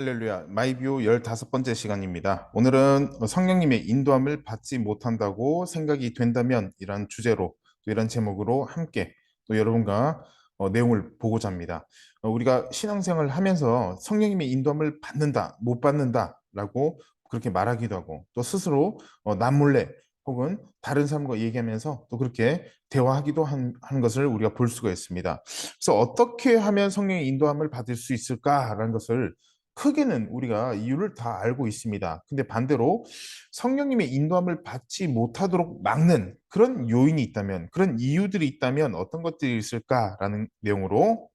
할렐루야, 마이뷰 15번째 시간입니다. 오늘은 성령님의 인도함을 받지 못한다고 생각이 된다면 이런 주제로 또 이런 제목으로 함께 또 여러분과 내용을 보고자 합니다. 우리가 신앙생활을 하면서 성령님의 인도함을 받는다, 못 받는다라고 그렇게 말하기도 하고 또 스스로 남몰래 혹은 다른 사람과 얘기하면서 또 그렇게 대화하기도 하는 것을 우리가 볼 수가 있습니다. 그래서 어떻게 하면 성령의 인도함을 받을 수 있을까라는 것을 크게는 우리가 이유를 다 알고 있습니다. 근데 반대로 성령님의 인도함을 받지 못하도록 막는 그런 요인이 있다면, 그런 이유들이 있다면 어떤 것들이 있을까라는 내용으로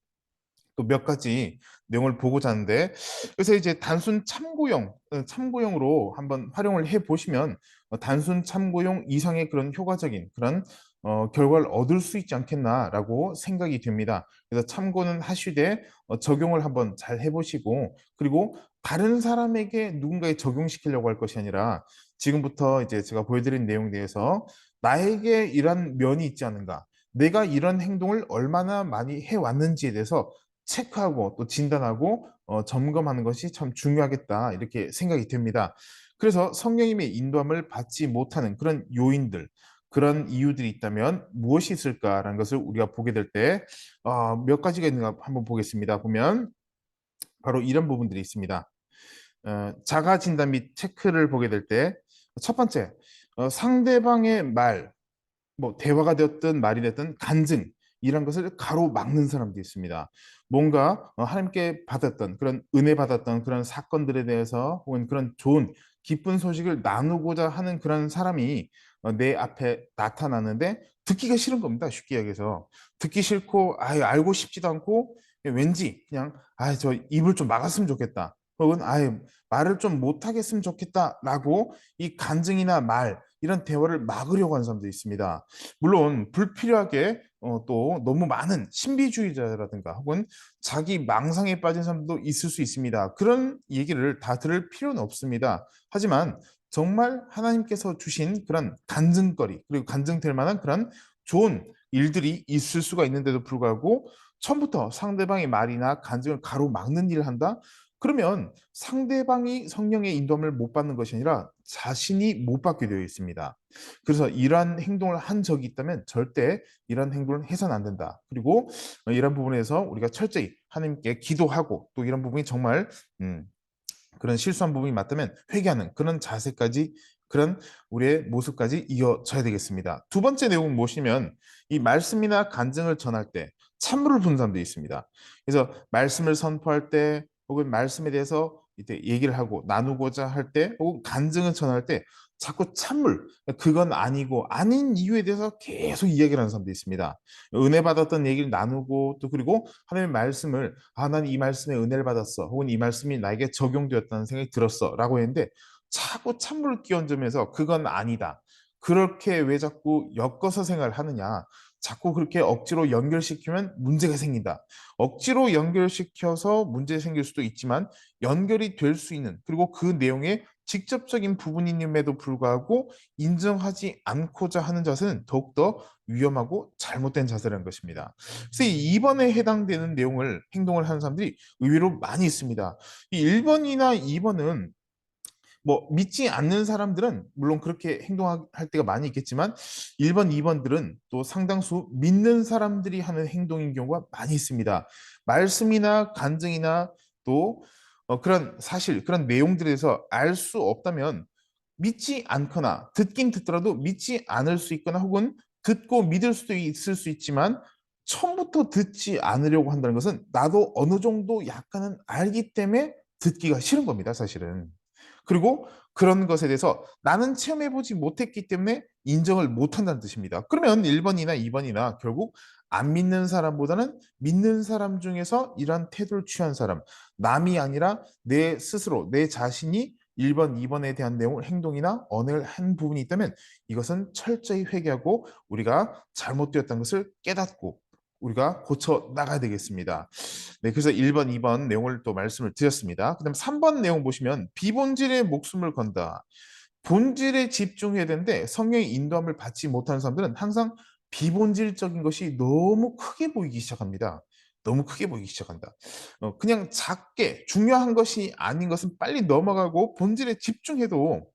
또 몇 가지 내용을 보고자 하는데, 그래서 이제 단순 참고용으로 한번 활용을 해 보시면 단순 참고용 이상의 그런 효과적인 그런 결과를 얻을 수 있지 않겠나라고 생각이 됩니다. 그래서 참고는 하시되 적용을 한번 잘 해보시고, 그리고 다른 사람에게 누군가에 적용시키려고 할 것이 아니라 지금부터 이제 제가 보여드린 내용 대해서 나에게 이런 면이 있지 않은가, 내가 이런 행동을 얼마나 많이 해왔는지에 대해서 체크하고 또 진단하고 점검하는 것이 참 중요하겠다 이렇게 생각이 됩니다. 그래서 성령님의 인도함을 받지 못하는 그런 요인들, 그런 이유들이 있다면 무엇이 있을까라는 것을 우리가 보게 될 때 몇 가지가 있는가 한번 보겠습니다. 보면 바로 이런 부분들이 있습니다. 자가 진단 및 체크를 보게 될 때 첫 번째, 상대방의 말, 뭐 대화가 되었든 말이 됐든 간증 이런 것을 가로막는 사람도 있습니다. 뭔가 하나님께 받았던 그런 은혜 받았던 그런 사건들에 대해서 혹은 그런 좋은 기쁜 소식을 나누고자 하는 그런 사람이 내 앞에 나타나는데 듣기가 싫은 겁니다. 쉽게 얘기해서 듣기 싫고 알고 싶지도 않고 왠지 그냥 저 입을 좀 막았으면 좋겠다. 혹은 말을 좀 못하겠으면 좋겠다라고 이 간증이나 말 이런 대화를 막으려고 하는 사람도 있습니다. 물론 불필요하게 또 너무 많은 신비주의자라든가 혹은 자기 망상에 빠진 사람도 있을 수 있습니다. 그런 얘기를 다 들을 필요는 없습니다. 하지만 정말 하나님께서 주신 그런 간증거리 그리고 간증될 만한 그런 좋은 일들이 있을 수가 있는데도 불구하고 처음부터 상대방의 말이나 간증을 가로막는 일을 한다? 그러면 상대방이 성령의 인도함을 못 받는 것이 아니라 자신이 못 받게 되어 있습니다. 그래서 이러한 행동을 한 적이 있다면 절대 이러한 행동을 해서는 안 된다. 그리고 이런 부분에서 우리가 철저히 하나님께 기도하고 또 이런 부분이 정말 그런 실수한 부분이 맞다면 회개하는 그런 자세까지 그런 우리의 모습까지 이어져야 되겠습니다. 두 번째 내용은 무엇이냐면 이 말씀이나 간증을 전할 때 찬물을 부는 사람도 있습니다. 그래서 말씀을 선포할 때 혹은 말씀에 대해서 이제 얘기를 하고 나누고자 할 때 혹은 간증을 전할 때 자꾸 찬물, 그건 아니고 아닌 이유에 대해서 계속 이야기를 하는 사람도 있습니다. 은혜 받았던 얘기를 나누고 또 그리고 하나님의 말씀을 난 이 말씀에 은혜를 받았어 혹은 이 말씀이 나에게 적용되었다는 생각이 들었어 라고 했는데 자꾸 찬물을 끼얹으면서 그건 아니다. 그렇게 왜 자꾸 엮어서 생활하느냐. 자꾸 그렇게 억지로 연결시키면 문제가 생긴다. 억지로 연결시켜서 문제 생길 수도 있지만 연결이 될 수 있는 그리고 그 내용에 직접적인 부분임에도 불구하고 인정하지 않고자 하는 자세는 더욱더 위험하고 잘못된 자세라는 것입니다. 그래서 이 2번에 해당되는 내용을 행동을 하는 사람들이 의외로 많이 있습니다. 이 1번이나 2번은 뭐 믿지 않는 사람들은 물론 그렇게 행동할 때가 많이 있겠지만 1번, 2번들은 또 상당수 믿는 사람들이 하는 행동인 경우가 많이 있습니다. 말씀이나 간증이나 또 그런 사실, 그런 내용들에서 알 수 없다면 믿지 않거나 듣긴 듣더라도 믿지 않을 수 있거나 혹은 듣고 믿을 수도 있을 수 있지만 처음부터 듣지 않으려고 한다는 것은 나도 어느 정도 약간은 알기 때문에 듣기가 싫은 겁니다, 사실은. 그리고 그런 것에 대해서 나는 체험해보지 못했기 때문에 인정을 못한다는 뜻입니다. 그러면 1번이나 2번이나 결국 안 믿는 사람보다는 믿는 사람 중에서 이러한 태도를 취한 사람, 남이 아니라 내 스스로, 내 자신이 1번, 2번에 대한 내용, 행동이나 언어를 한 부분이 있다면 이것은 철저히 회개하고 우리가 잘못되었다는 것을 깨닫고 우리가 고쳐 나가야 되겠습니다. 네, 그래서 1번, 2번 내용을 또 말씀을 드렸습니다. 그다음 3번 내용 보시면 비본질의 목숨을 건다. 본질에 집중해야 되는데 성령의 인도함을 받지 못하는 사람들은 항상 비본질적인 것이 너무 크게 보이기 시작합니다. 너무 크게 보이기 시작한다. 그냥 작게 중요한 것이 아닌 것은 빨리 넘어가고 본질에 집중해도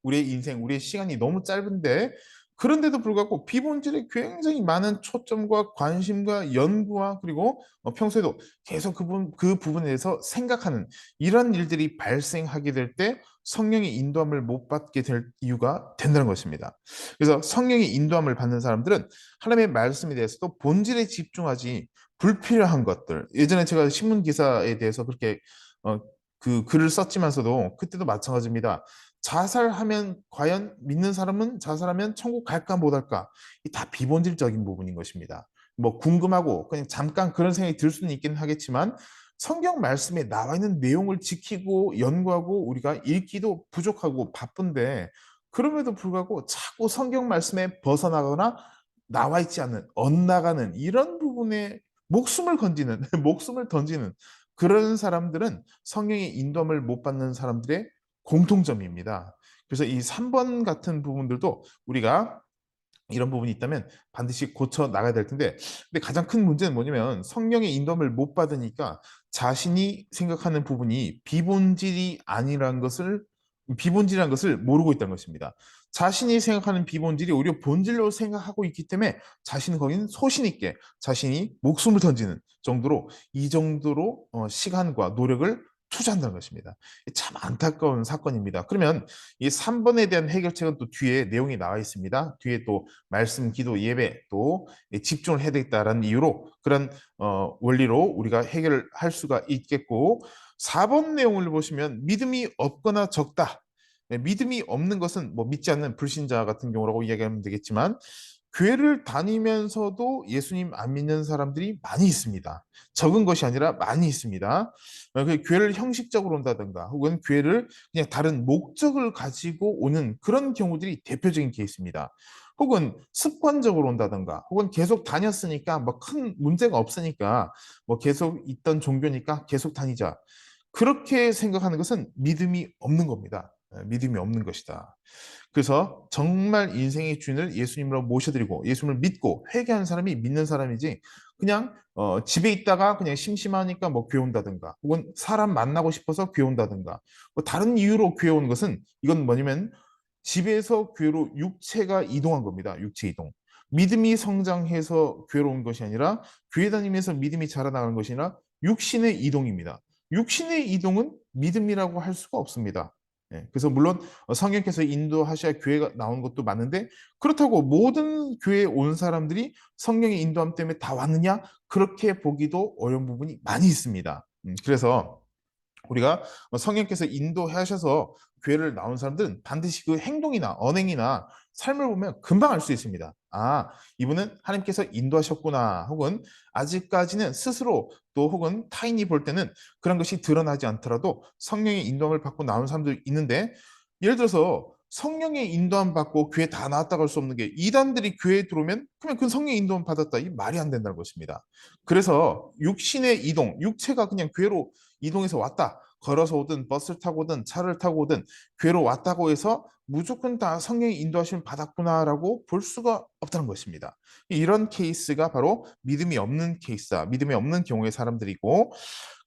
우리의 인생, 우리의 시간이 너무 짧은데 그런데도 불구하고 비본질에 굉장히 많은 초점과 관심과 연구와 그리고 평소에도 계속 그 부분에 대해서 생각하는 이런 일들이 발생하게 될 때 성령의 인도함을 못 받게 될 이유가 된다는 것입니다. 그래서 성령의 인도함을 받는 사람들은 하나님의 말씀에 대해서도 본질에 집중하지 불필요한 것들. 예전에 제가 신문 기사에 대해서 그렇게 어, 그 글을 썼지만서도 그때도 마찬가지입니다. 자살하면 과연 믿는 사람은 자살하면 천국 갈까 못 할까? 이 다 비본질적인 부분인 것입니다. 뭐 궁금하고 그냥 잠깐 그런 생각이 들 수는 있긴 하겠지만 성경 말씀에 나와 있는 내용을 지키고 연구하고 우리가 읽기도 부족하고 바쁜데 그럼에도 불구하고 자꾸 성경 말씀에 벗어나거나 나와 있지 않는 엇나가는 이런 부분에 목숨을 건지는 목숨을 던지는 그런 사람들은 성령의 인도함을 못 받는 사람들의 공통점입니다. 그래서 이 3번 같은 부분들도 우리가 이런 부분이 있다면 반드시 고쳐 나가야 될 텐데, 근데 가장 큰 문제는 뭐냐면 성령의 인도함을 못 받으니까 자신이 생각하는 부분이 비본질이라는 것을 모르고 있다는 것입니다. 자신이 생각하는 비본질이 오히려 본질로 생각하고 있기 때문에 자신은 거기는 소신 있게 자신이 목숨을 던지는 정도로 이 정도로 시간과 노력을 투자한다는 것입니다. 참 안타까운 사건입니다. 그러면 이 3번에 대한 해결책은 또 뒤에 내용이 나와 있습니다. 뒤에 또 말씀, 기도, 예배 또 집중을 해야 되겠다라는 이유로 그런 원리로 우리가 해결을 할 수가 있겠고 4번 내용을 보시면 믿음이 없거나 적다. 믿음이 없는 것은 뭐 믿지 않는 불신자 같은 경우라고 이야기하면 되겠지만 교회를 다니면서도 예수님 안 믿는 사람들이 많이 있습니다. 적은 것이 아니라 많이 있습니다. 그 교회를 형식적으로 온다든가 혹은 교회를 그냥 다른 목적을 가지고 오는 그런 경우들이 대표적인 케이스입니다. 혹은 습관적으로 온다든가 혹은 계속 다녔으니까 뭐 큰 문제가 없으니까 뭐 계속 있던 종교니까 계속 다니자. 그렇게 생각하는 것은 믿음이 없는 겁니다. 믿음이 없는 것이다. 그래서 정말 인생의 주인을 예수님으로 모셔드리고 예수님을 믿고 회개하는 사람이 믿는 사람이지 그냥 집에 있다가 그냥 심심하니까 뭐 교회 온다든가 혹은 사람 만나고 싶어서 교회 온다든가 뭐 다른 이유로 교회 오는 것은 이건 뭐냐면 집에서 교회로 육체가 이동한 겁니다. 육체 이동. 믿음이 성장해서 교회로 온 것이 아니라 교회 다니면서 믿음이 자라나가는 것이 아니라 육신의 이동입니다. 육신의 이동은 믿음이라고 할 수가 없습니다. 예, 그래서 물론 성령께서 인도하셔야 교회가 나온 것도 맞는데 그렇다고 모든 교회에 온 사람들이 성령의 인도함 때문에 다 왔느냐? 그렇게 보기도 어려운 부분이 많이 있습니다. 그래서 우리가 성령께서 인도하셔서 교회를 나온 사람들은 반드시 그 행동이나 언행이나 삶을 보면 금방 알 수 있습니다. 아, 이분은 하나님께서 인도하셨구나. 혹은 아직까지는 스스로 또 혹은 타인이 볼 때는 그런 것이 드러나지 않더라도 성령의 인도함을 받고 나온 사람들이 있는데 예를 들어서 성령의 인도함 받고 교회 다 나왔다고 할 수 없는 게 이단들이 교회에 들어오면 그러면 그 성령의 인도함 받았다. 이 말이 안 된다는 것입니다. 그래서 육신의 이동, 육체가 그냥 교회로 이동해서 왔다. 걸어서 오든 버스를 타고 오든 차를 타고 오든 교회로 왔다고 해서 무조건 다 성령의 인도하심을 받았구나라고 볼 수가 없다는 것입니다. 이런 케이스가 바로 믿음이 없는 케이스다. 믿음이 없는 경우의 사람들이고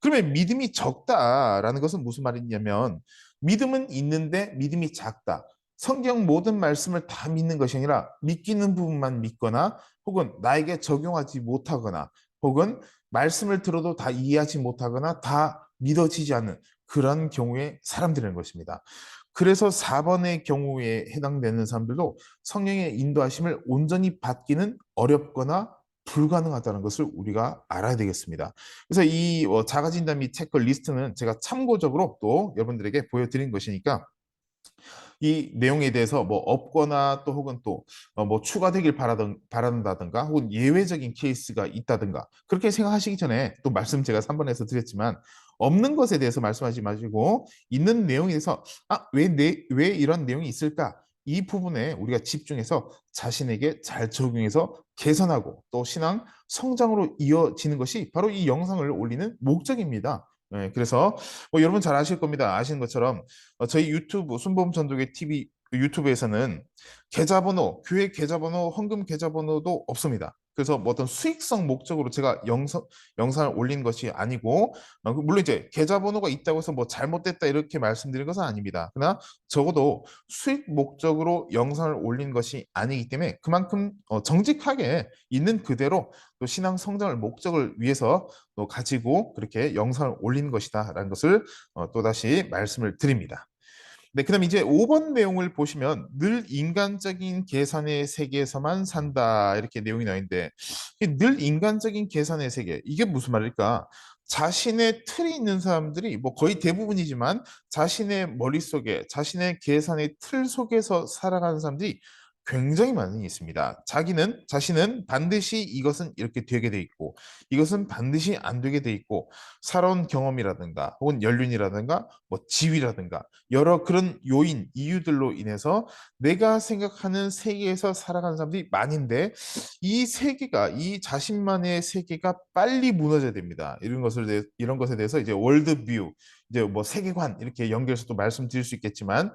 그러면 믿음이 적다라는 것은 무슨 말이냐면 믿음은 있는데 믿음이 작다. 성경 모든 말씀을 다 믿는 것이 아니라 믿기는 부분만 믿거나 혹은 나에게 적용하지 못하거나 혹은 말씀을 들어도 다 이해하지 못하거나 다 믿어지지 않는 그런 경우의 사람들인 것입니다. 그래서 4번의 경우에 해당되는 사람들도 성령의 인도하심을 온전히 받기는 어렵거나 불가능하다는 것을 우리가 알아야 되겠습니다. 그래서 이 자가진단 및 체크리스트는 제가 참고적으로 또 여러분들에게 보여드린 것이니까 이 내용에 대해서 뭐 없거나 또 혹은 또 뭐 추가되길 바란다든가 혹은 예외적인 케이스가 있다든가 그렇게 생각하시기 전에 또 말씀 제가 3번에서 드렸지만 없는 것에 대해서 말씀하지 마시고 있는 내용에 대해서 왜 이런 내용이 있을까? 이 부분에 우리가 집중해서 자신에게 잘 적용해서 개선하고 또 신앙 성장으로 이어지는 것이 바로 이 영상을 올리는 목적입니다. 네, 그래서 뭐 여러분 잘 아실 겁니다. 아시는 것처럼 저희 유튜브 순범 전도회 TV 유튜브에서는 계좌번호, 교회 계좌번호, 헌금 계좌번호도 없습니다. 그래서 뭐 어떤 수익성 목적으로 제가 영상을 올린 것이 아니고, 물론 이제 계좌번호가 있다고 해서 뭐 잘못됐다 이렇게 말씀드린 것은 아닙니다. 그러나 적어도 수익 목적으로 영상을 올린 것이 아니기 때문에 그만큼 정직하게 있는 그대로 또 신앙 성장을 목적을 위해서 또 가지고 그렇게 영상을 올린 것이다라는 것을 또다시 말씀을 드립니다. 네, 그다음 이제 5번 내용을 보시면 늘 인간적인 계산의 세계에서만 산다 이렇게 내용이 나와 있는데, 늘 인간적인 계산의 세계 이게 무슨 말일까? 자신의 틀이 있는 사람들이 뭐 거의 대부분이지만 자신의 머릿속에 자신의 계산의 틀 속에서 살아가는 사람들이 굉장히 많이 있습니다. 자신은 반드시 이것은 이렇게 되게 돼 있고 이것은 반드시 안 되게 돼 있고, 살아온 경험이라든가 혹은 연륜이라든가 뭐 지위라든가 여러 그런 요인, 이유들로 인해서 내가 생각하는 세계에서 살아가는 사람들이 많은데, 이 세계가, 이 자신만의 세계가 빨리 무너져야 됩니다. 이런 것에 대해서 이제 월드뷰, 이제 뭐 세계관 이렇게 연결해서 또 말씀드릴 수 있겠지만,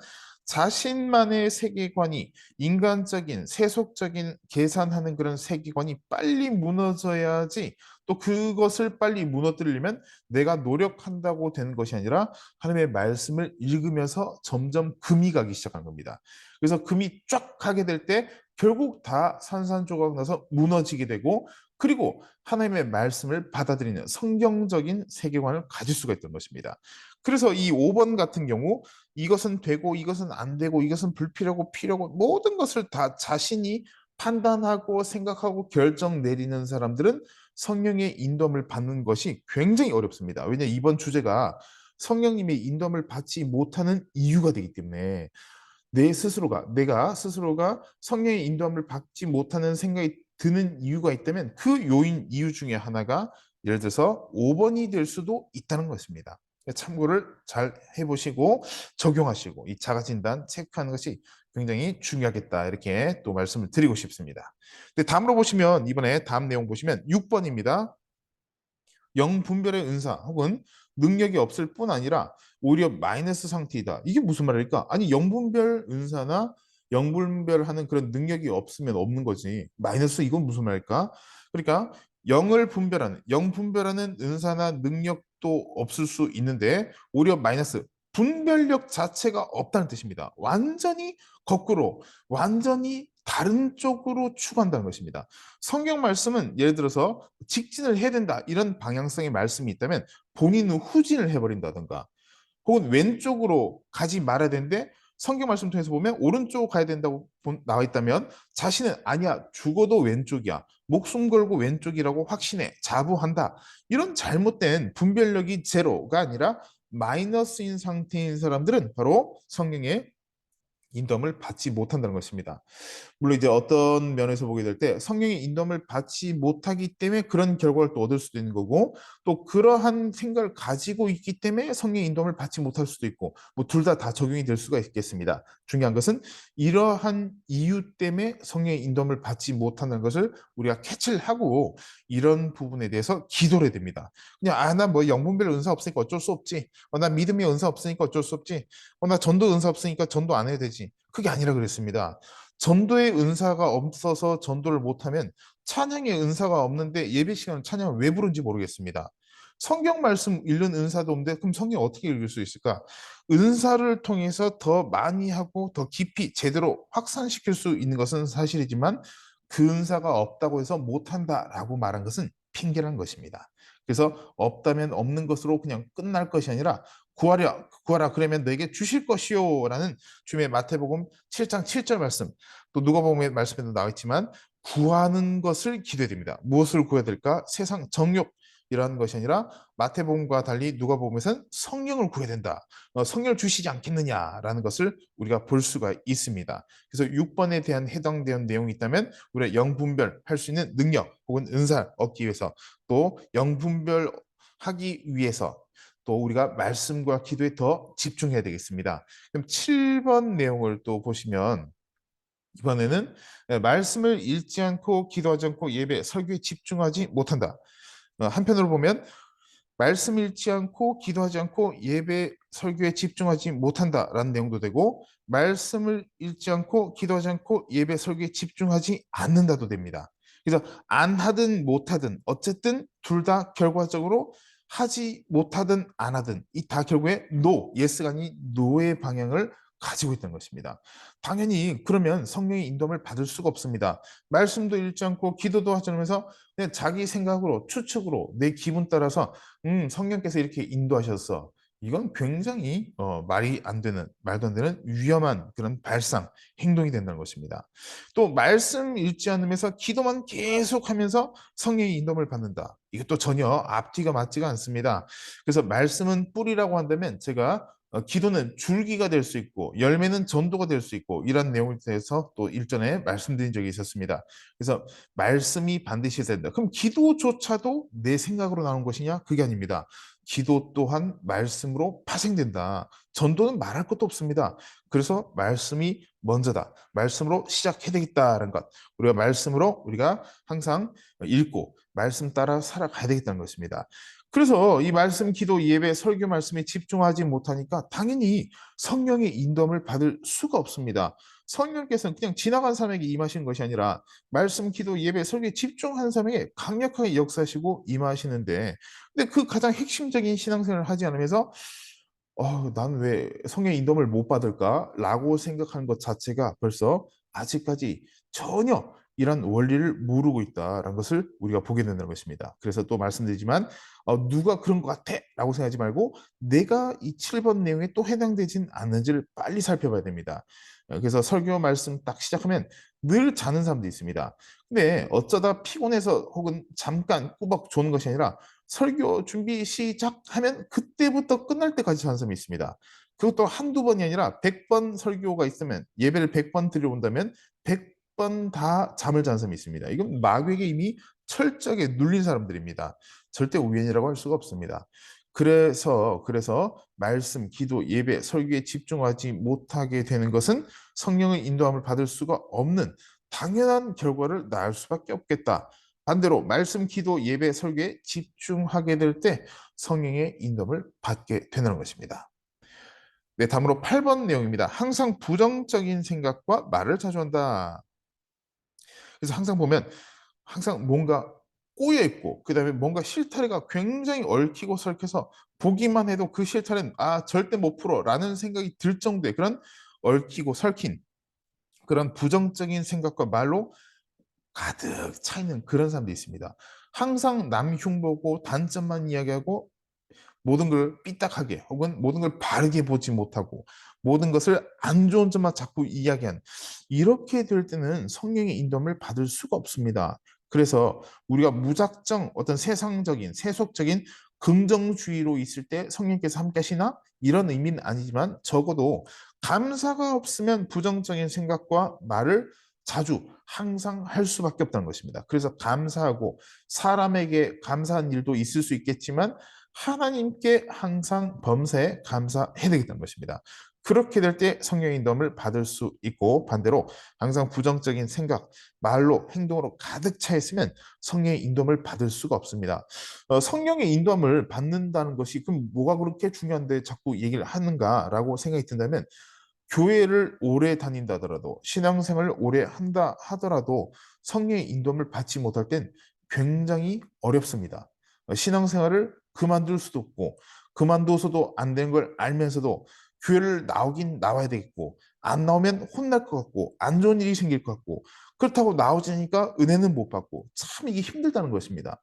자신만의 세계관이 인간적인, 세속적인 계산하는 그런 세계관이 빨리 무너져야지, 또 그것을 빨리 무너뜨리려면 내가 노력한다고 되는 것이 아니라 하나님의 말씀을 읽으면서 점점 금이 가기 시작한 겁니다. 그래서 금이 쫙 가게 될 때 결국 다 산산조각 나서 무너지게 되고, 그리고 하나님의 말씀을 받아들이는 성경적인 세계관을 가질 수가 있던 것입니다. 그래서 이 5번 같은 경우 이것은 되고 이것은 안 되고 이것은 불필요하고 필요하고 모든 것을 다 자신이 판단하고 생각하고 결정 내리는 사람들은 성령의 인도함을 받는 것이 굉장히 어렵습니다. 왜냐 이번 주제가 성령님의 인도함을 받지 못하는 이유가 되기 때문에, 내가 스스로가 성령의 인도함을 받지 못하는 생각이 드는 이유가 있다면 그 이유 중에 하나가 예를 들어서 5번이 될 수도 있다는 것입니다. 참고를 잘 해보시고 적용하시고 이 자가진단 체크하는 것이 굉장히 중요하겠다 이렇게 또 말씀을 드리고 싶습니다. 다음으로 보시면 이번에 다음 내용 보시면 6번입니다. 영분별의 은사 혹은 능력이 없을 뿐 아니라 오히려 마이너스 상태이다. 이게 무슨 말일까? 아니 영분별 은사나 영분별하는 그런 능력이 없으면 없는 거지. 마이너스 이건 무슨 말일까? 그러니까 영분별하는 은사나 능력도 없을 수 있는데 오히려 마이너스 분별력 자체가 없다는 뜻입니다. 완전히 거꾸로, 완전히 다른 쪽으로 추구한다는 것입니다. 성경 말씀은 예를 들어서 직진을 해야 된다 이런 방향성의 말씀이 있다면 본인은 후진을 해버린다든가 혹은 왼쪽으로 가지 말아야 되는데 성경 말씀 통해서 보면 오른쪽으로 가야 된다고 나와 있다면 자신은 아니야 죽어도 왼쪽이야 목숨 걸고 왼쪽이라고 확신해 자부한다, 이런 잘못된 분별력이 제로가 아니라 마이너스인 상태인 사람들은 바로 성령의 인도함을 받지 못한다는 것입니다. 물론 이제 어떤 면에서 보게 될 때 성령의 인도함을 받지 못하기 때문에 그런 결과를 또 얻을 수도 있는 거고, 또 그러한 생각을 가지고 있기 때문에 성령의 인도함을 받지 못할 수도 있고, 뭐 둘 다 적용이 될 수가 있겠습니다. 중요한 것은 이러한 이유 때문에 성령의 인도함을 받지 못하는 것을 우리가 캐치를 하고 이런 부분에 대해서 기도를 해야 됩니다. 그냥 나 뭐 영분별 은사 없으니까 어쩔 수 없지. 나 믿음의 은사 없으니까 어쩔 수 없지. 나 전도 은사 없으니까 전도 안 해야 되지. 그게 아니라 그랬습니다. 전도의 은사가 없어서 전도를 못하면, 찬양의 은사가 없는데 예배 시간 찬양을 왜 부른지 모르겠습니다. 성경 말씀 읽는 은사도 없는데 그럼 성경 어떻게 읽을 수 있을까? 은사를 통해서 더 많이 하고 더 깊이 제대로 확산시킬 수 있는 것은 사실이지만 그 은사가 없다고 해서 못한다라고 말한 것은 핑계란 것입니다. 그래서 없다면 없는 것으로 그냥 끝날 것이 아니라 구하라 그러면 너에게 주실 것이요라는 주님의 마태복음 7장 7절 말씀, 또 누가복음의 말씀에도 나와 있지만 구하는 것을 기도해야 됩니다. 무엇을 구해야 될까? 세상 정욕이라는 것이 아니라 마태복음과 달리 누가복음에서는 성령을 구해야 된다. 성령을 주시지 않겠느냐라는 것을 우리가 볼 수가 있습니다. 그래서 6번에 대한 해당되는 내용이 있다면 우리가 영분별할 수 있는 능력 혹은 은사를 얻기 위해서, 또 영분별하기 위해서 또 우리가 말씀과 기도에 더 집중해야 되겠습니다. 그럼 7번 내용을 또 보시면 이번에는 말씀을 읽지 않고 기도하지 않고 예배, 설교에 집중하지 못한다. 한편으로 보면 말씀 읽지 않고 기도하지 않고 예배, 설교에 집중하지 못한다라는 내용도 되고, 말씀을 읽지 않고 기도하지 않고 예배, 설교에 집중하지 않는다도 됩니다. 그래서 안 하든 못 하든 어쨌든 둘 다 결과적으로 하지 못하든 안 하든 이 다 결국에 노, 예스가 아닌 노의 방향을 가지고 있다는 것입니다. 당연히 그러면 성령의 인도함을 받을 수가 없습니다. 말씀도 읽지 않고 기도도 하지 않으면서 그냥 자기 생각으로 추측으로 내 기분 따라서 성령께서 이렇게 인도하셨어. 이건 굉장히 말이 안 되는, 말도 안 되는 위험한 그런 발상, 행동이 된다는 것입니다. 또 말씀 읽지 않으면서 기도만 계속하면서 성령의 인도를 받는다. 이것도 전혀 앞뒤가 맞지가 않습니다. 그래서 말씀은 뿌리라고 한다면 제가 기도는 줄기가 될 수 있고 열매는 전도가 될 수 있고 이런 내용에 대해서 또 일전에 말씀드린 적이 있었습니다. 그래서 말씀이 반드시 있어야 된다. 그럼 기도조차도 내 생각으로 나온 것이냐? 그게 아닙니다. 기도 또한 말씀으로 파생된다. 전도는 말할 것도 없습니다. 그래서 말씀이 먼저다. 말씀으로 시작해야 되겠다는 것. 우리가 말씀으로 우리가 항상 읽고 말씀 따라 살아가야 되겠다는 것입니다. 그래서 이 말씀, 기도, 예배, 설교 말씀에 집중하지 못하니까 당연히 성령의 인도함을 받을 수가 없습니다. 성령께서는 그냥 지나간 사람에게 임하시는 것이 아니라 말씀, 기도, 예배, 설교에 집중하는 사람에게 강력하게 역사하시고 임하시는데 근데 그 가장 핵심적인 신앙생활을 하지 않으면서 난 왜 성령의 인도를 못 받을까라고 생각하는 것 자체가 벌써 아직까지 전혀 이런 원리를 모르고 있다라는 것을 우리가 보게 된다는 것입니다. 그래서 또 말씀드리지만 누가 그런 것 같아라고 생각하지 말고 내가 이 7번 내용에 또 해당되진 않는지를 빨리 살펴봐야 됩니다. 그래서 설교 말씀 딱 시작하면 늘 자는 사람도 있습니다. 근데 어쩌다 피곤해서 혹은 잠깐 꾸벅 조는 것이 아니라 설교 준비 시작하면 그때부터 끝날 때까지 자는 사람이 있습니다. 그것도 한두 번이 아니라 100번 설교가 있으면 예배를 100번 드려본다면 100번 다 잠을 자는 사람이 있습니다. 이건 마귀에게 이미 철저하게 눌린 사람들입니다. 절대 우연이라고 할 수가 없습니다. 그래서 말씀, 기도, 예배, 설교에 집중하지 못하게 되는 것은 성령의 인도함을 받을 수가 없는 당연한 결과를 낳을 수밖에 없겠다. 반대로 말씀, 기도, 예배, 설교에 집중하게 될 때 성령의 인도를 받게 되는 것입니다. 네, 다음으로 8번 내용입니다. 항상 부정적인 생각과 말을 자주 한다. 그래서 항상 보면 항상 뭔가 꼬여 있고 그다음에 뭔가 실타래가 굉장히 얽히고 설켜서 보기만 해도 그 실타래는 절대 못 풀어라는 생각이 들 정도의 그런 얽히고 설킨 그런 부정적인 생각과 말로 가득 차 있는 그런 사람도 있습니다. 항상 남 흉보고 단점만 이야기하고 모든 걸 삐딱하게 혹은 모든 걸 바르게 보지 못하고 모든 것을 안 좋은 점만 자꾸 이야기한 이렇게 될 때는 성령의 인도함을 받을 수가 없습니다. 그래서 우리가 무작정 어떤 세상적인 세속적인 긍정주의로 있을 때 성령께서 함께 하시나 이런 의미는 아니지만 적어도 감사가 없으면 부정적인 생각과 말을 자주 항상 할 수밖에 없다는 것입니다. 그래서 감사하고 사람에게 감사한 일도 있을 수 있겠지만 하나님께 항상 범사에 감사해야 되겠다는 것입니다. 그렇게 될 때 성령의 인도함을 받을 수 있고 반대로 항상 부정적인 생각, 말로, 행동으로 가득 차 있으면 성령의 인도함을 받을 수가 없습니다. 성령의 인도함을 받는다는 것이 그럼 뭐가 그렇게 중요한데 자꾸 얘기를 하는가라고 생각이 든다면 교회를 오래 다닌다 하더라도 신앙생활을 오래 한다 하더라도 성령의 인도함을 받지 못할 땐 굉장히 어렵습니다. 신앙생활을 그만둘 수도 없고 그만둬서도 안 되는 걸 알면서도 교회를 나오긴 나와야 되겠고 안 나오면 혼날 것 같고 안 좋은 일이 생길 것 같고 그렇다고 나오지니까 은혜는 못 받고 참 이게 힘들다는 것입니다.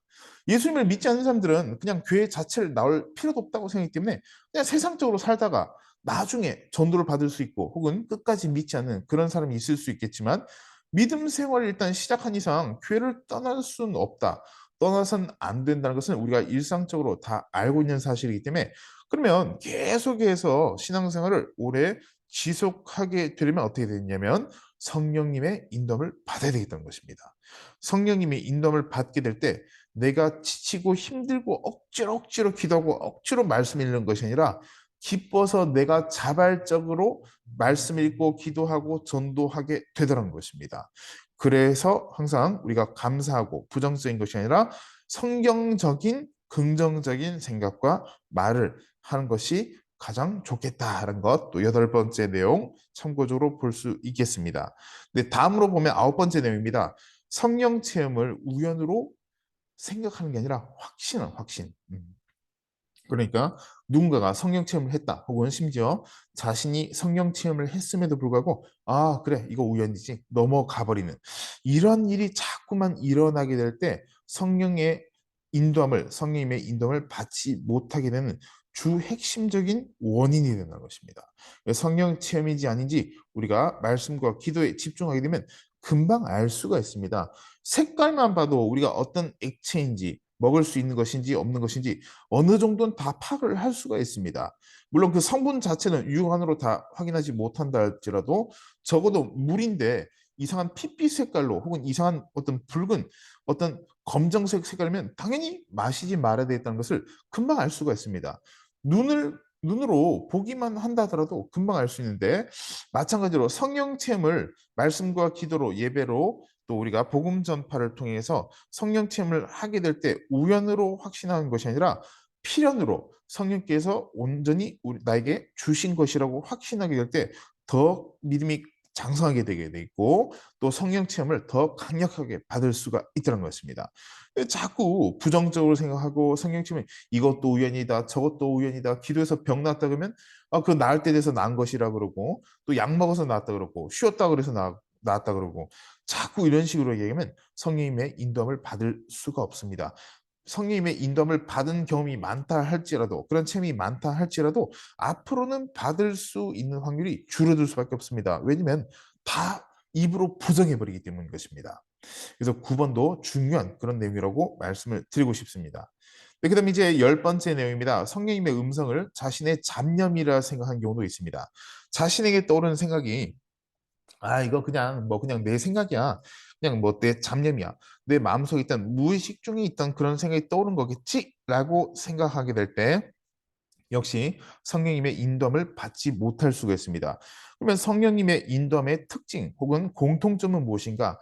예수님을 믿지 않는 사람들은 그냥 교회 자체를 나올 필요도 없다고 생각하기 때문에 그냥 세상적으로 살다가 나중에 전도를 받을 수 있고 혹은 끝까지 믿지 않는 그런 사람이 있을 수 있겠지만 믿음 생활을 일단 시작한 이상 교회를 떠날 수는 없다. 떠나선 안 된다는 것은 우리가 일상적으로 다 알고 있는 사실이기 때문에 그러면 계속해서 신앙생활을 오래 지속하게 되려면 어떻게 되냐면 성령님의 인도함을 받아야 되겠다는 것입니다. 성령님의 인도함을 받게 될 때 내가 지치고 힘들고 억지로 기도하고 억지로 말씀 읽는 것이 아니라 기뻐서 내가 자발적으로 말씀 읽고 기도하고 전도하게 되더라는 것입니다. 그래서 항상 우리가 감사하고 부정적인 것이 아니라 성경적인 긍정적인 생각과 말을 하는 것이 가장 좋겠다는 것, 또 여덟 번째 내용 참고적으로 볼 수 있겠습니다. 네, 다음으로 보면 아홉 번째 내용입니다. 성령 체험을 우연으로 생각하는 게 아니라 확신은 확신. 그러니까 누군가가 성령 체험을 했다. 혹은 심지어 자신이 성령 체험을 했음에도 불구하고 아, 그래. 이거 우연이지. 넘어가 버리는 이런 일이 자꾸만 일어나게 될 때 성령님의 인도함을 받지 못하게 되는 주 핵심적인 원인이 되는 것입니다. 성령 체험인지 아닌지 우리가 말씀과 기도에 집중하게 되면 금방 알 수가 있습니다. 색깔만 봐도 우리가 어떤 액체인지 먹을 수 있는 것인지 없는 것인지 어느 정도는 다 파악을 할 수가 있습니다. 물론 그 성분 자체는 육안으로 다 확인하지 못한다 할지라도 적어도 물인데 이상한 핏빛 색깔로 혹은 이상한 어떤 붉은 어떤 검정색 색깔이면 당연히 마시지 말아야 되겠다는 것을 금방 알 수가 있습니다. 눈으로 보기만 한다 하더라도 금방 알 수 있는데 마찬가지로 성령 체험을 말씀과 기도로 예배로 또 우리가 복음 전파를 통해서 성령 체험을 하게 될 때 우연으로 확신하는 것이 아니라 필연으로 성령께서 온전히 나에게 주신 것이라고 확신하게 될 때 더 믿음이 장성하게 되게 돼 있고 또 성령 체험을 더 강력하게 받을 수가 있다는 것입니다. 자꾸 부정적으로 생각하고 성령 체험이 이것도 우연이다, 저것도 우연이다, 기도해서 병 났다 그러면 그 나을 때 돼서 난 것이라 그러고 또 약 먹어서 나았다 그러고 쉬었다 그래서 나았다 그러고 자꾸 이런 식으로 얘기하면 성령님의 인도함을 받을 수가 없습니다. 성령님의 인도함을 받은 경험이 많다 할지라도 그런 체험이 많다 할지라도 앞으로는 받을 수 있는 확률이 줄어들 수밖에 없습니다. 왜냐하면 다 입으로 부정해버리기 때문인 것입니다. 그래서 9번도 중요한 그런 내용이라고 말씀을 드리고 싶습니다. 네, 그다음 이제 10번째 내용입니다. 성령님의 음성을 자신의 잡념이라 생각한 경우도 있습니다. 자신에게 떠오르는 생각이 이거 그냥 내 생각이야. 그냥 뭐 내 잡념이야. 내 마음속에 있던 무의식 중에 있던 그런 생각이 떠오른 거겠지라고 생각하게 될 때 역시 성령님의 인도함을 받지 못할 수가 있습니다. 그러면 성령님의 인도함의 특징 혹은 공통점은 무엇인가?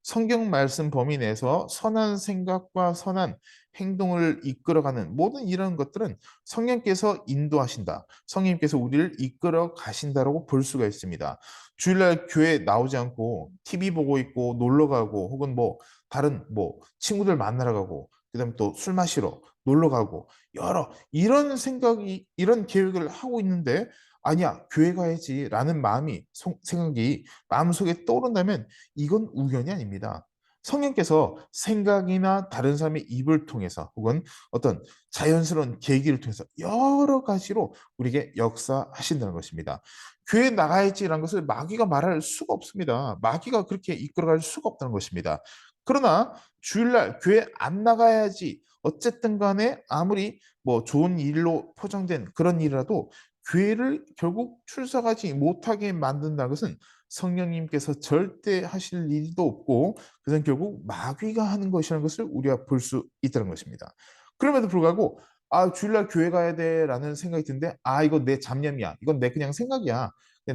성경 말씀 범위 내에서 선한 생각과 선한 행동을 이끌어가는 모든 이런 것들은 성령께서 인도하신다. 성령님께서 우리를 이끌어 가신다라고 볼 수가 있습니다. 주일날 교회 나오지 않고 TV 보고 있고 놀러 가고 혹은 뭐 다른 뭐 친구들 만나러 가고 그다음에 또 술 마시러 놀러 가고 이런 계획을 하고 있는데 아니야 교회 가야지라는 생각이 마음속에 떠오른다면 이건 우연이 아닙니다. 성령께서 생각이나 다른 사람의 입을 통해서 혹은 어떤 자연스러운 계기를 통해서 여러 가지로 우리에게 역사하신다는 것입니다. 교회 나가야지라는 것을 마귀가 말할 수가 없습니다. 마귀가 그렇게 이끌어갈 수가 없다는 것입니다. 그러나 주일날 교회 안 나가야지 어쨌든 간에 아무리 뭐 좋은 일로 포장된 그런 일이라도 교회를 결국 출석하지 못하게 만든다는 것은 성령님께서 절대 하실 일도 없고 그것은 결국 마귀가 하는 것이라는 것을 우리가 볼 수 있다는 것입니다. 그럼에도 불구하고 주일날 교회 가야 돼라는 생각이 드는데 이거 내 잡념이야. 이건 내 그냥 생각이야.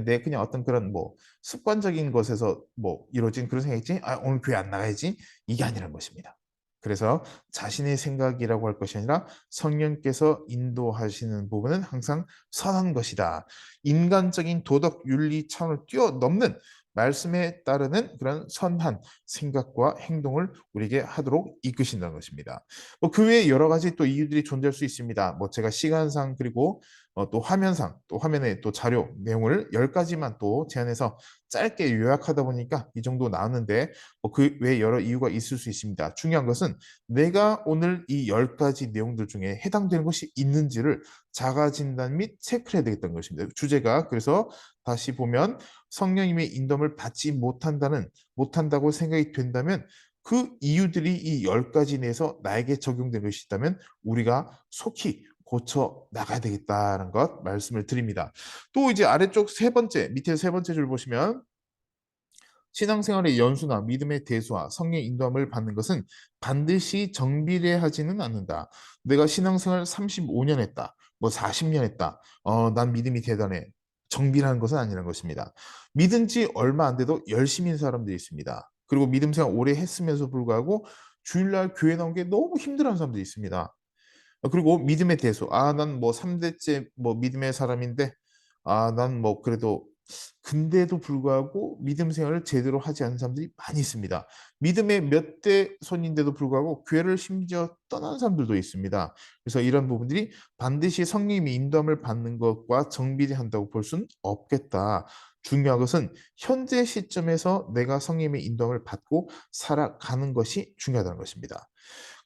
내 그냥 어떤 그런 뭐 습관적인 것에서 뭐 이루어진 그런 생각이지. 오늘 교회 안 나가야지. 이게 아니라는 것입니다. 그래서 자신의 생각이라고 할 것이 아니라 성령께서 인도하시는 부분은 항상 선한 것이다. 인간적인 도덕 윤리 차원을 뛰어넘는 말씀에 따르는 그런 선한 생각과 행동을 우리에게 하도록 이끄신다는 것입니다. 그 외에 여러 가지 또 이유들이 존재할 수 있습니다. 제가 시간상 그리고 또 화면상 또 화면에 또 자료 내용을 10가지만 또 제안해서 짧게 요약하다 보니까 이 정도 나왔는데 그 외에 여러 이유가 있을 수 있습니다. 중요한 것은 내가 오늘 이 10가지 내용들 중에 해당되는 것이 있는지를 자가진단 및 체크를 해야 되겠다는 것입니다. 주제가 그래서 다시 보면 성령님의 인도를 받지 못한다고 생각이 된다면 그 이유들이 이 10가지 내에서 나에게 적용된 것이 있다면 우리가 속히 고쳐 나가야 되겠다는 것 말씀을 드립니다. 또 이제 아래쪽 밑에 세 번째 줄 보시면 신앙생활의 연수나 믿음의 대수와 성령의 인도함을 받는 것은 반드시 정비례하지는 않는다. 내가 신앙생활 35년 했다. 40년 했다. 난 믿음이 대단해. 정비라는 것은 아니라는 것입니다. 믿은 지 얼마 안 돼도 열심히 인 사람들이 있습니다. 그리고 믿음 생활 오래 했으면서 불구하고 주일날 교회 나온 게 너무 힘들어하는 사람들이 있습니다. 그리고 믿음의 대수. 난 3대째 믿음의 사람인데, 난 그래도 근데도 불구하고 믿음 생활을 제대로 하지 않는 사람들이 많이 있습니다. 믿음의 몇 대 손인데도 불구하고 교회를 심지어 떠난 사람들도 있습니다. 그래서 이런 부분들이 반드시 성령님이 인도함을 받는 것과 정비례한다고 볼 수는 없겠다. 중요한 것은 현재 시점에서 내가 성령님의 인도함을 받고 살아가는 것이 중요하다는 것입니다.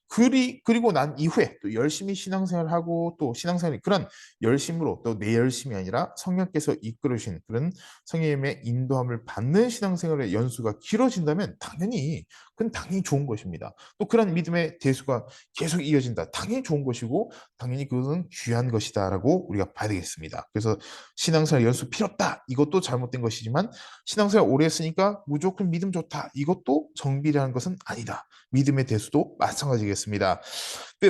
그리고 난 이후에 또 열심히 신앙생활하고 또 신앙생활이 그런 열심으로 또 내 열심이 아니라 성령께서 이끌으신 그런 성령님의 인도함을 받는 신앙생활의 연수가 길어진다면 그건 당연히 좋은 것입니다. 또 그런 믿음의 대수가 계속 이어진다. 당연히 좋은 것이고 당연히 그것은 귀한 것이다라고 우리가 봐야 되겠습니다. 그래서 신앙생활 연수 필요 없다. 이것도 잘못된 것이지만 신앙생활 오래 했으니까 무조건 믿음 좋다. 이것도 정비라는 것은 아니다. 믿음의 대수도 마찬가지겠습니다.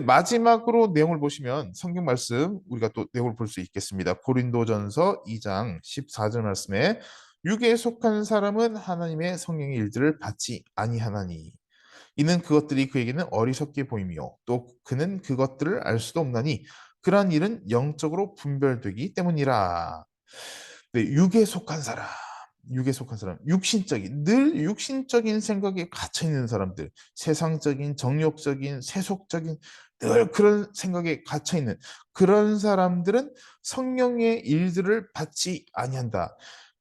마지막으로 내용을 보시면 성경 말씀 우리가 또 내용을 볼 수 있겠습니다. 고린도전서 2장 14절 말씀에 육에 속한 사람은 하나님의 성령의 일들을 받지 아니하나니 이는 그것들이 그에게는 어리석게 보이며 또 그는 그것들을 알 수도 없나니 그러한 일은 영적으로 분별되기 때문이라. 네, 육에 속한 사람, 늘 육신적인 생각에 갇혀 있는 사람들, 세상적인, 정욕적인, 세속적인 늘 그런 생각에 갇혀 있는 그런 사람들은 성령의 일들을 받지 아니한다.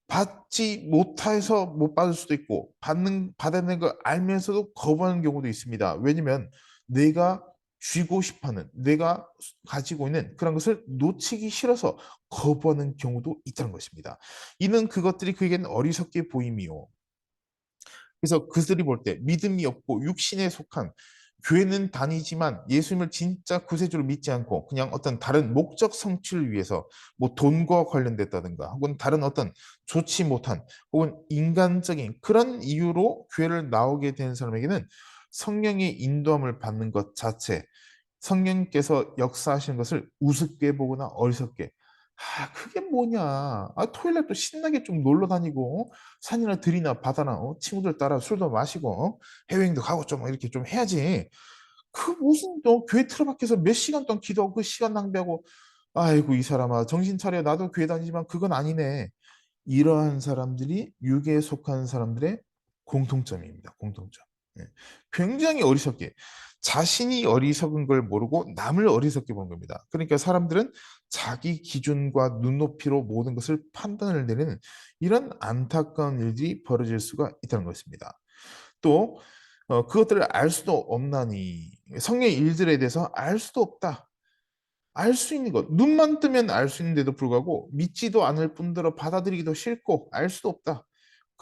받지 못해서 못 받을 수도 있고 받아내는 걸 알면서도 거부하는 경우도 있습니다. 왜냐면 내가 쥐고 싶어하는 내가 가지고 있는 그런 것을 놓치기 싫어서 거부하는 경우도 있다는 것입니다. 이는 그것들이 그에게는 어리석게 보임이요. 그래서 그들이 볼 때 믿음이 없고 육신에 속한 교회는 다니지만 예수님을 진짜 구세주로 믿지 않고 그냥 어떤 다른 목적 성취를 위해서 뭐 돈과 관련됐다든가 혹은 다른 어떤 좋지 못한 혹은 인간적인 그런 이유로 교회를 나오게 되는 사람에게는 성령의 인도함을 받는 것 자체 성령께서 역사하시는 것을 우습게 보거나 어리석게 그게 뭐냐. 토요일날 또 신나게 좀 놀러 다니고, 산이나 들이나 바다나, 친구들 따라 술도 마시고, 해외여행도 가고 좀 이렇게 좀 해야지. 그 무슨 너 교회 틀어박혀서 몇 시간 동안 기도하고 그 시간 낭비하고, 아이고, 이 사람아, 정신 차려. 나도 교회 다니지만 그건 아니네. 이러한 사람들이 육에 속한 사람들의 공통점입니다. 공통점. 예. 굉장히 어리석게 자신이 어리석은 걸 모르고 남을 어리석게 보는 겁니다. 그러니까 사람들은 자기 기준과 눈높이로 모든 것을 판단을 내리는 이런 안타까운 일들이 벌어질 수가 있다는 것입니다. 또 그것들을 알 수도 없나니 성의 일들에 대해서 알 수도 없다. 알 수 있는 것, 눈만 뜨면 알 수 있는데도 불구하고 믿지도 않을 뿐더러 받아들이기도 싫고 알 수도 없다.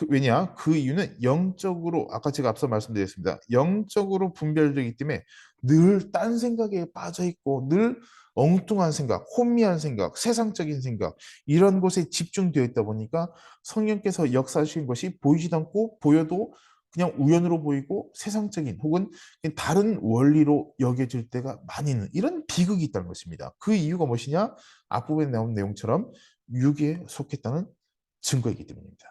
왜냐? 그 이유는 영적으로 아까 제가 앞서 말씀드렸습니다. 영적으로 분별되기 때문에 늘 딴 생각에 빠져 있고 늘 엉뚱한 생각, 혼미한 생각, 세상적인 생각 이런 곳에 집중되어 있다 보니까 성령께서 역사하시는 것이 보이지도 않고 보여도 그냥 우연으로 보이고 세상적인 혹은 다른 원리로 여겨질 때가 많이 있는 이런 비극이 있다는 것입니다. 그 이유가 무엇이냐? 앞부분에 나온 내용처럼 육에 속했다는 증거이기 때문입니다.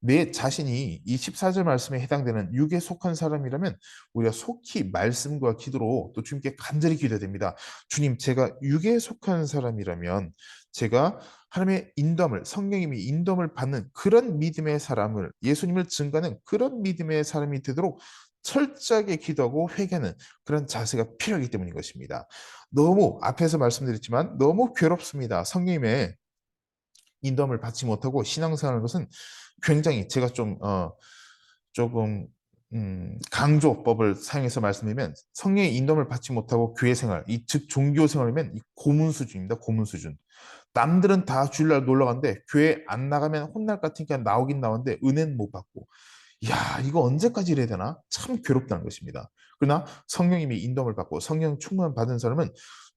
내 자신이 이 14절 말씀에 해당되는 육에 속한 사람이라면 우리가 속히 말씀과 기도로 또 주님께 간절히 기도해야 됩니다. 주님, 제가 육에 속한 사람이라면 제가 하나님의 인도함을 성령님이 인도함을 받는 그런 믿음의 사람을 예수님을 증거하는 그런 믿음의 사람이 되도록 철저하게 기도하고 회개하는 그런 자세가 필요하기 때문인 것입니다. 너무 앞에서 말씀드렸지만 너무 괴롭습니다. 성령님의 인도함을 받지 못하고 신앙생활하는 것은 굉장히 제가 조금 강조법을 사용해서 말씀드리면 성령의 인도함을 받지 못하고 교회 생활, 즉 종교 생활이면 이 고문 수준입니다. 고문 수준. 남들은 다 주일날 놀러 가는데 교회 안 나가면 혼날 것 같으니까 나오긴 나오는데 은혜는 못 받고 야, 이거 언제까지 이래야 되나? 참 괴롭다는 것입니다. 그러나 성령님이 인도함을 받고 성령 충만 받은 사람은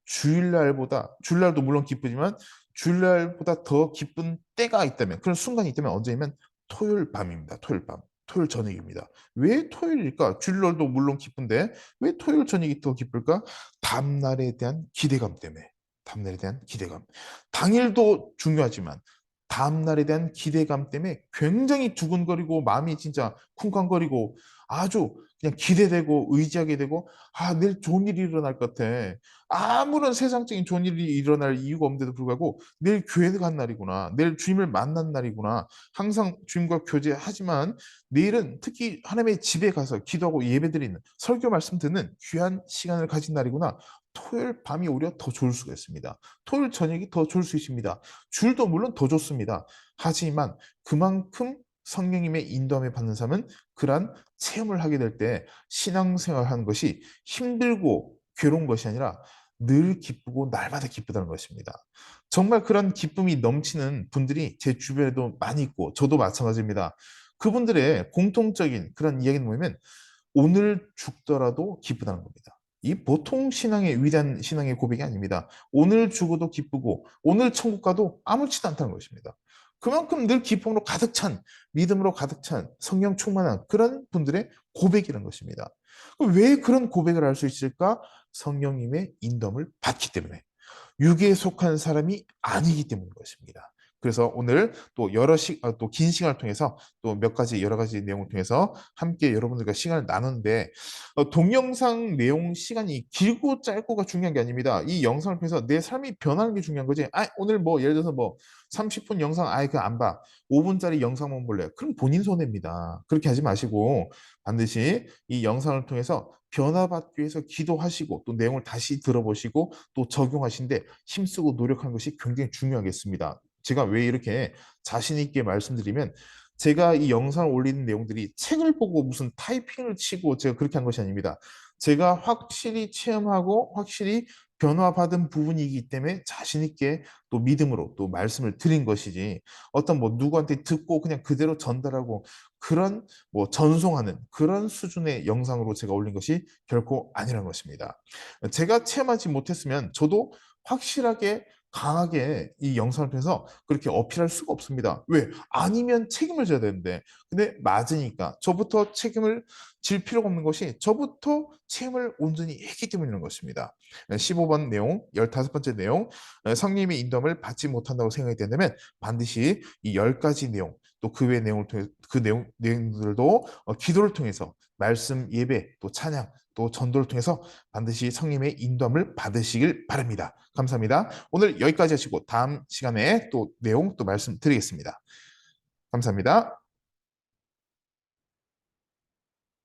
주일날도 물론 기쁘지만 주일날보다 더 기쁜 때가 있다면 그런 순간이 있다면 언제냐면 토요일 밤입니다. 토요일 밤. 토요일 저녁입니다. 왜 토요일일까? 주일날도 물론 기쁜데 왜 토요일 저녁이 더 기쁠까? 다음날에 대한 기대감 때문에. 다음날에 대한 기대감. 당일도 중요하지만 다음 날에 대한 기대감 때문에 굉장히 두근거리고 마음이 진짜 쿵쾅거리고 아주 그냥 기대되고 의지하게 되고 내일 좋은 일이 일어날 것 같아. 아무런 세상적인 좋은 일이 일어날 이유가 없는데도 불구하고 내일 교회 간 날이구나. 내일 주님을 만난 날이구나. 항상 주님과 교제하지만 내일은 특히 하나님의 집에 가서 기도하고 예배드리는 설교 말씀 듣는 귀한 시간을 가진 날이구나. 토요일 밤이 오히려 더 좋을 수가 있습니다. 토요일 저녁이 더 좋을 수 있습니다. 줄도 물론 더 좋습니다. 하지만 그만큼 성령님의 인도함에 받는 삶은 그러한 체험을 하게 될 때 신앙생활 하는 것이 힘들고 괴로운 것이 아니라 늘 기쁘고 날마다 기쁘다는 것입니다. 정말 그런 기쁨이 넘치는 분들이 제 주변에도 많이 있고 저도 마찬가지입니다. 그분들의 공통적인 그런 이야기는 뭐냐면 오늘 죽더라도 기쁘다는 겁니다. 이 보통 신앙의 위대한 신앙의 고백이 아닙니다. 오늘 죽어도 기쁘고 오늘 천국 가도 아무렇지도 않다는 것입니다. 그만큼 늘 기쁨으로 가득 찬 믿음으로 가득 찬 성령 충만한 그런 분들의 고백이라는 것입니다. 왜 그런 고백을 할 수 있을까? 성령님의 인도함을 받기 때문에 육에 속한 사람이 아니기 때문인 것입니다. 그래서 오늘 또 또 긴 시간을 통해서 또 몇 가지 여러 가지 내용을 통해서 함께 여러분들과 시간을 나누는데 동영상 내용 시간이 길고 짧고가 중요한 게 아닙니다. 이 영상을 통해서 내 삶이 변하는 게 중요한 거지. 오늘 뭐 예를 들어서 뭐 30분 영상 그거 안 봐. 5분짜리 영상만 볼래. 그럼 본인 손해입니다. 그렇게 하지 마시고 반드시 이 영상을 통해서 변화받기 위해서 기도하시고 또 내용을 다시 들어보시고 또 적용하시는데 힘쓰고 노력하는 것이 굉장히 중요하겠습니다. 제가 왜 이렇게 자신 있게 말씀드리면 제가 이 영상을 올리는 내용들이 책을 보고 무슨 타이핑을 치고 제가 그렇게 한 것이 아닙니다. 제가 확실히 체험하고 확실히 변화받은 부분이기 때문에 자신 있게 또 믿음으로 또 말씀을 드린 것이지 어떤 뭐 누구한테 듣고 그냥 그대로 전달하고 그런 뭐 전송하는 그런 수준의 영상으로 제가 올린 것이 결코 아니란 것입니다. 제가 체험하지 못했으면 저도 확실하게 강하게 이 영상을 통해서 그렇게 어필할 수가 없습니다. 왜? 아니면 책임을 져야 되는데. 근데 맞으니까 저부터 책임을 질 필요가 없는 것이 저부터 체험을 온전히 했기 때문인 것입니다. 15번 내용, 15번째 내용, 성령님의 인도함을 받지 못한다고 생각이 된다면 반드시 이 10가지 내용, 또 그 외의 내용을 통해 그 내용들도 기도를 통해서 말씀 예배 또 찬양 또 전도를 통해서 반드시 성령의 인도함을 받으시길 바랍니다. 감사합니다. 오늘 여기까지 하시고 다음 시간에 또 내용 또 말씀드리겠습니다. 감사합니다.